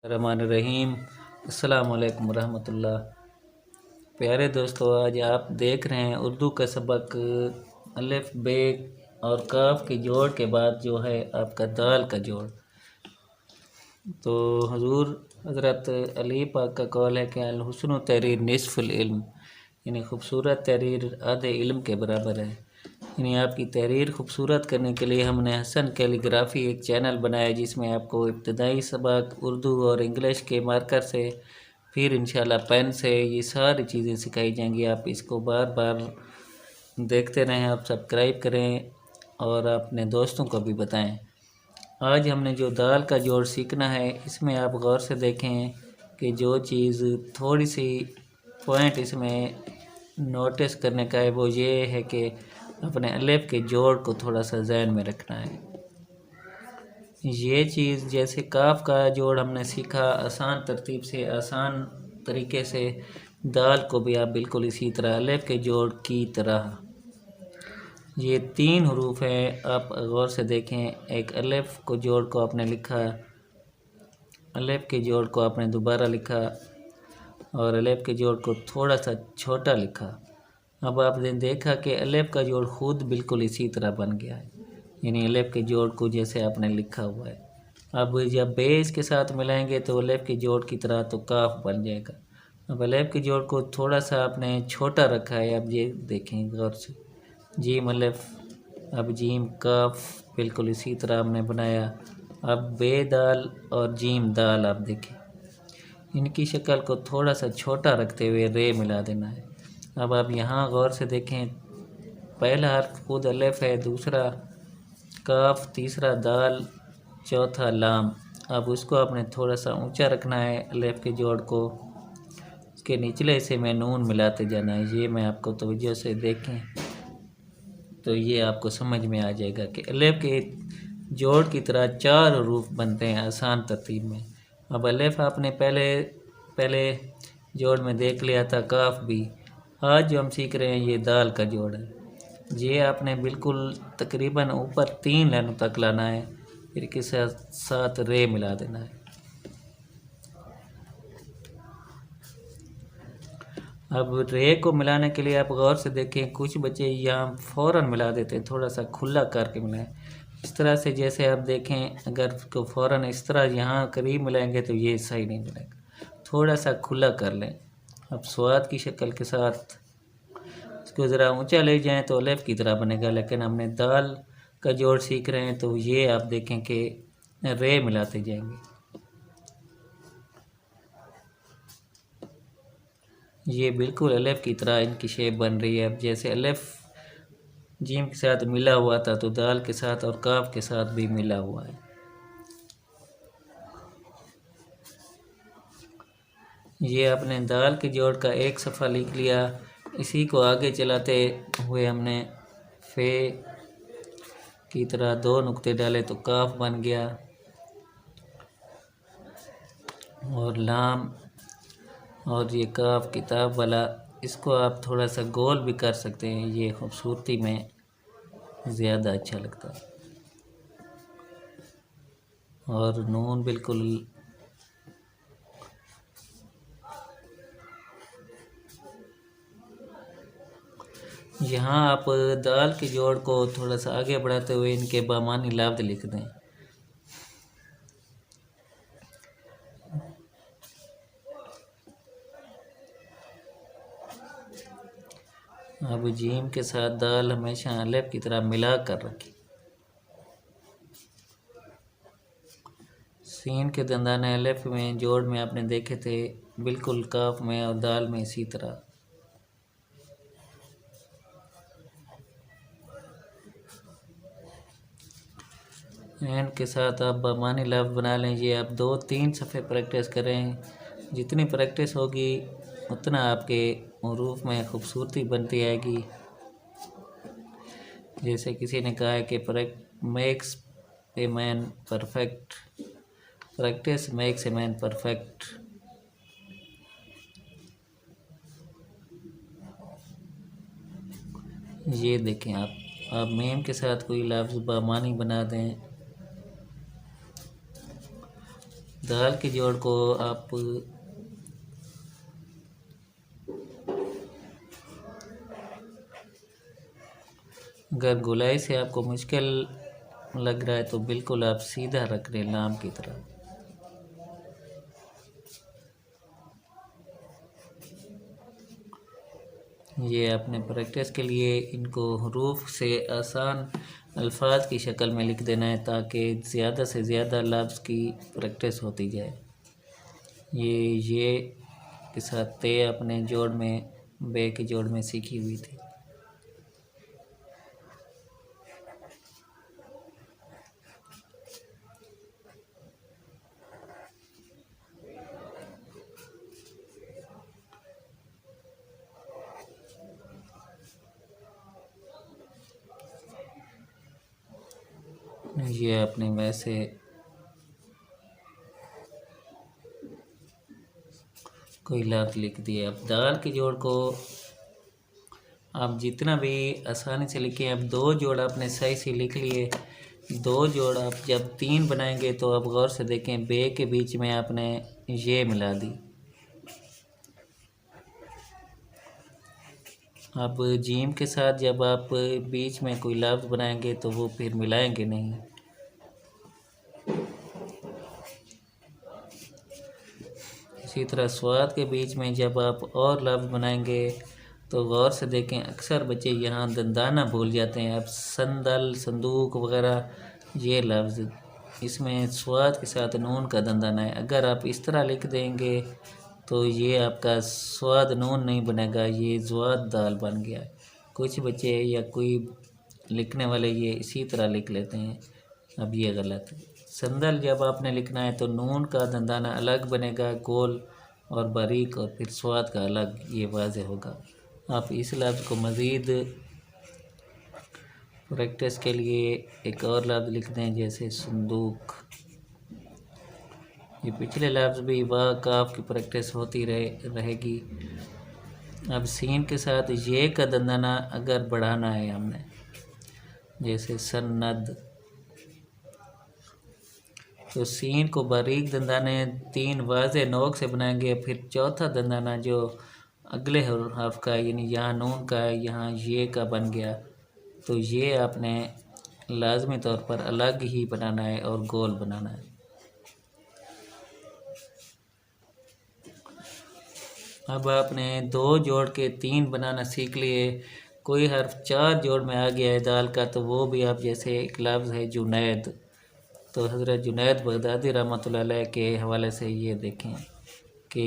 रहमान रहीम। अस्सलाम वालेकुम रहमतुल्लाह। प्यारे दोस्तों, आज आप देख रहे हैं उर्दू का सबक अलिफ बे और काफ के जोड़ के बाद जो है आपका दाल का जोड़। तो हुजूर हज़रत अली पाक का कौल है कि अल हुस्न तहरीर निसफ़ुल इल्म, यानी खूबसूरत तहरीर आधे इल्म के बराबर है। यानी आपकी तहरीर खूबसूरत करने के लिए हमने हसन कैलीग्राफी एक चैनल बनाया है, जिसमें आपको इब्तदाई सबक उर्दू और इंग्लिश के मार्कर से, फिर इंशाल्लाह पेन से ये सारी चीज़ें सिखाई जाएंगी। आप इसको बार बार देखते रहें, आप सब्सक्राइब करें और अपने दोस्तों को भी बताएं। आज हमने जो दाल का जोड़ सीखना है, इसमें आप गौर से देखें कि जो चीज़ थोड़ी सी पॉइंट इसमें नोटिस करने का है वो ये है कि अपने अलिफ के जोड़ को थोड़ा सा ज़हन में रखना है। ये चीज़ जैसे काफ का जोड़ हमने सीखा आसान तरतीब से, आसान तरीके से, दाल को भी आप बिल्कुल इसी तरह अलिफ के जोड़ की तरह। ये 3 हरूफ हैं, आप गौर से देखें। एक अलिफ को जोड़ को आपने लिखा, अलिफ के जोड़ को आपने दोबारा लिखा और अलिफ के जोड़ को थोड़ा सा छोटा लिखा। अब आपने देखा कि अलिफ का जोड़ खुद बिल्कुल इसी तरह बन गया है, यानी अलिफ के जोड़ को जैसे आपने लिखा हुआ है। अब जब बेस के साथ मिलाएंगे तो अलिफ के जोड़ की तरह तो काफ बन जाएगा। अब अलिफ के जोड़ को थोड़ा सा आपने छोटा रखा है, अब ये देखें गौर से, जीम अलिफ, अब जीम काफ बिल्कुल इसी तरह हमने बनाया। अब बे दाल और जीम दाल आप देखें, इनकी शक्ल को थोड़ा सा छोटा रखते हुए रे मिला देना है। अब आप यहाँ गौर से देखें, पहला हर्फ खुद अलिफ है, दूसरा काफ, तीसरा दाल, चौथा लाम। अब उसको आपने थोड़ा सा ऊंचा रखना है अलिफ के जोड़ को, उसके निचले हिस्से में नून मिलाते जाना है। ये मैं आपको तवज्जो से देखें तो ये आपको समझ में आ जाएगा कि अलिफ के जोड़ की तरह 4 हरूफ बनते हैं आसान तरतीब में। अब अलिफ आपने पहले जोड़ में देख लिया था, काफ भी। आज जो हम सीख रहे हैं ये दाल का जोड़ है। ये आपने बिल्कुल तकरीबन ऊपर 3 लाइनों तक लाना है, फिर के साथ रे मिला देना है। अब रे को मिलाने के लिए आप गौर से देखें, कुछ बच्चे यहाँ फ़ौरन मिला देते हैं, थोड़ा सा खुला करके मिलाएं। इस तरह से जैसे आप देखें, अगर को फ़ौरन इस तरह यहाँ करीब मिलाएंगे तो ये सही नहीं मिलेगा, थोड़ा सा खुला कर लें। अब स्वाद की शक्ल के साथ इसको ज़रा ऊंचा ले जाएं तो अलिफ की तरह बनेगा, लेकिन हमने दाल का जोड़ सीख रहे हैं तो ये आप देखें कि रे मिलाते जाएंगे। ये बिल्कुल अलिफ की तरह इनकी शेप बन रही है। अब जैसे अलिफ जीम के साथ मिला हुआ था तो दाल के साथ और काफ के साथ भी मिला हुआ है। ये आपने दाल के जोड़ का एक सफ़ा लिख लिया, इसी को आगे चलाते हुए हमने फे की तरह 2 नुक्ते डाले तो काफ बन गया, और लाम और ये काफ किताब वाला, इसको आप थोड़ा सा गोल भी कर सकते हैं, ये खूबसूरती में ज़्यादा अच्छा लगता है। और नून बिल्कुल यहाँ आप दाल के जोड़ को थोड़ा सा आगे बढ़ाते हुए इनके बामानी लफ्ज़ लिख दें। अब जीम के साथ दाल हमेशा अलिफ की तरह मिला कर रखें। सीन के दंदाने अलिफ में जोड़ में आपने देखे थे, बिल्कुल काफ में और दाल में इसी तरह। एंड के साथ आप बामानी लफ्ज़ बना लें। ये आप 2-3 सफ़े प्रैक्टिस करें, जितनी प्रैक्टिस होगी उतना आपके हरूफ में खूबसूरती बनती आएगी। जैसे किसी ने कहा है कि makes a man perfect, practice makes a man perfect. ये देखें, आप मीम के साथ कोई लफ्ज़ बामानी बना दें। दाल के जोड़ को आप अगर गोलाई से आपको मुश्किल लग रहा है तो बिल्कुल आप सीधा रख लें लाम की तरह। ये अपने प्रैक्टिस के लिए इनको हरूफ से आसान अल्फाज की शक्ल में लिख देना है ताकि ज़्यादा से ज़्यादा लफ्ज़ की प्रैक्टिस होती जाए। ये के साथ ते अपने जोड़ में बे के जोड़ में सीखी हुई थी। ये आपने वैसे कोई लफ्ज़ लिख दिए। अब दाल के जोड़ को आप जितना भी आसानी से लिखें, अब 2 जोड़ आपने सही से लिख लिए। 2 जोड़ आप जब 3 बनाएंगे तो आप गौर से देखें बे के बीच में आपने ये मिला दी। अब जीम के साथ जब आप बीच में कोई लफ्ज़ बनाएंगे तो वो फिर मिलाएंगे नहीं। इसी तरह स्वाद के बीच में जब आप और लफ्ज़ बनाएंगे तो गौर से देखें, अक्सर बच्चे यहाँ दंदाना भूल जाते हैं। अब संदल, संदूक वगैरह ये लफ्ज़, इसमें स्वाद के साथ नून का दंदाना है। अगर आप इस तरह लिख देंगे तो ये आपका स्वाद नून नहीं बनेगा, ये ज़्वाद दाल बन गया। कुछ बच्चे या कोई लिखने वाले ये इसी तरह लिख लेते हैं, अब ये गलत है। संदल जब आपने लिखना है तो नून का दंदाना अलग बनेगा, गोल और बारीक, और फिर स्वाद का अलग, ये वाज़ेह होगा। आप इस लफ्ज़ को मज़ीद प्रैक्टिस के लिए एक और लफ्ज़ लिख दें, जैसे संदूक। ये पिछले लफ्ज़ भी वाह काफ की प्रैक्टिस होती रहेगी। अब सीन के साथ ये का दंदाना अगर बढ़ाना है हमने, जैसे सन्नद, तो सीन को बारीक दंदाने 3 वाज़े नोक से बनाएंगे। फिर चौथा दंदाना जो अगले हर्फ का, यानी यहाँ नून का है, यहाँ ये का बन गया, तो ये आपने लाजमी तौर पर अलग ही बनाना है और गोल बनाना है। अब आपने 2 जोड़ के 3 बनाना सीख लिए। कोई हर्फ 4 जोड़ में आ गया है दाल का, तो वो भी आप, जैसे एक लफ्ज़ है जुनैद, तो हज़रत जुनैद बगदादी रहमतुल्लाह अलैह के हवाले से ये देखें कि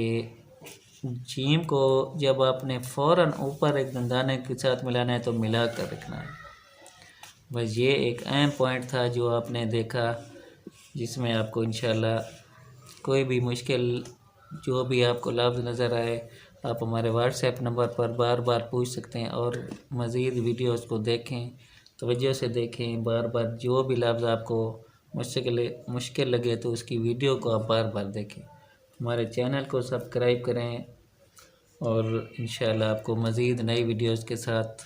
जीम को जब आपने फ़ौरन ऊपर एक दंदाने के साथ मिलाना है तो मिला कर रखना है। बस ये एक अहम पॉइंट था जो आपने देखा, जिसमें आपको इंशाल्लाह कोई भी मुश्किल जो भी आपको लफ्ज़ नज़र आए आप हमारे व्हाट्सएप नंबर पर बार बार पूछ सकते हैं, और मज़ीद वीडियोस को देखें, तवज्जो से देखें, बार बार जो भी लफ्ज़ आपको मुश्किल लगे तो उसकी वीडियो को आप बार बार देखें। हमारे चैनल को सब्सक्राइब करें और इंशाल्लाह आपको मज़ीद नई वीडियोस के साथ,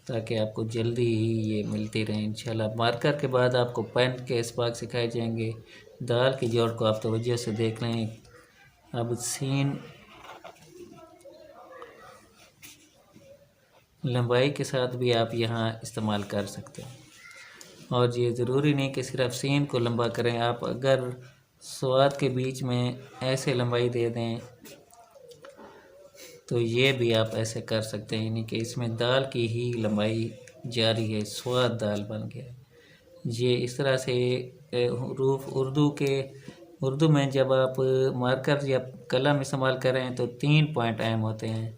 ताकि आपको जल्दी ही ये मिलती रहें इंशाल्लाह। मार्कर के बाद आपको पेन के इसबाक सिखाए जाएंगे। दाल के जोड़ को आप तवज्जो से देख लें। अब सीन लंबाई के साथ भी आप यहाँ इस्तेमाल कर सकते हैं, और ये ज़रूरी नहीं कि सिर्फ सीन को लंबा करें। आप अगर स्वाद के बीच में ऐसे लंबाई दे दें तो ये भी आप ऐसे कर सकते हैं, यानी कि इसमें दाल की ही लंबाई जारी है, स्वाद दाल बन गया। ये इस तरह से हरूफ उर्दू में जब आप मार्कर या कलम इस्तेमाल करें तो 3 पॉइंट अहम होते हैं।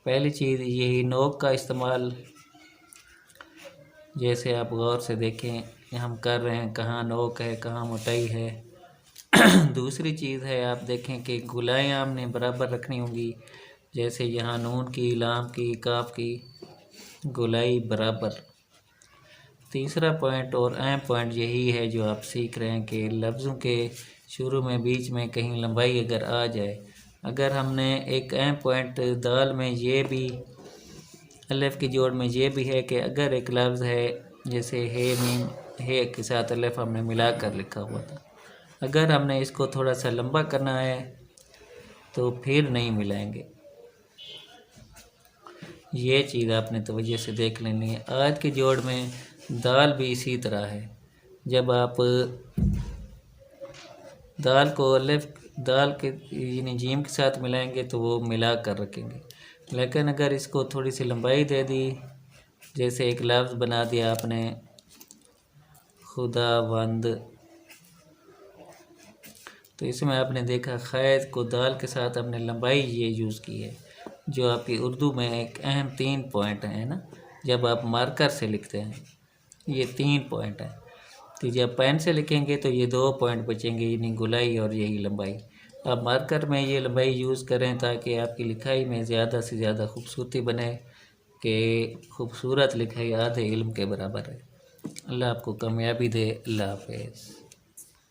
पहली चीज़ यही नोक का इस्तेमाल, जैसे आप गौर से देखें हम कर रहे हैं, कहाँ नोक है कहाँ मोटाई है। दूसरी चीज़ है, आप देखें कि गुलाइयाँ हमने बराबर रखनी होंगी, जैसे यहाँ नून की, लाम की, काफ की गुलाई बराबर। तीसरा पॉइंट और अहम पॉइंट यही है जो आप सीख रहे हैं कि लफ्ज़ों के शुरू में बीच में कहीं लंबाई अगर आ जाए, अगर हमने एक अहम पॉइंट दाल में ये भी, अलिफ के जोड़ में ये भी है कि अगर एक लफ्ज़ है, जैसे हे मीम, हे के साथ अलिफ हमने मिला कर लिखा हुआ था, अगर हमने इसको थोड़ा सा लंबा करना है तो फिर नहीं मिलाएंगे। ये चीज़ आपने तवज्जो से देख लेनी है। आज के जोड़ में दाल भी इसी तरह है। जब आप दाल को दाल के यानी जीम के साथ मिलाएंगे तो वो मिला कर रखेंगे, लेकिन अगर इसको थोड़ी सी लंबाई दे दी, जैसे एक लफ्ज़ बना दिया आपने खुदावंद, तो इसमें आपने देखा खैर को दाल के साथ आपने लंबाई ये यूज़ की है, जो आपकी उर्दू में एक अहम 3 पॉइंट है ना। जब आप मार्कर से लिखते हैं ये 3 पॉइंट है, तो जब पेन से लिखेंगे तो ये 2 पॉइंट बचेंगे, यानी गुलाई और यही लंबाई। आप मार्कर में ये लंबाई यूज़ करें ताकि आपकी लिखाई में ज़्यादा से ज़्यादा खूबसूरती बने, कि खूबसूरत लिखाई आधे इल्म के बराबर है। अल्लाह आपको कामयाबी दे। अल्लाह हाफ़िज़।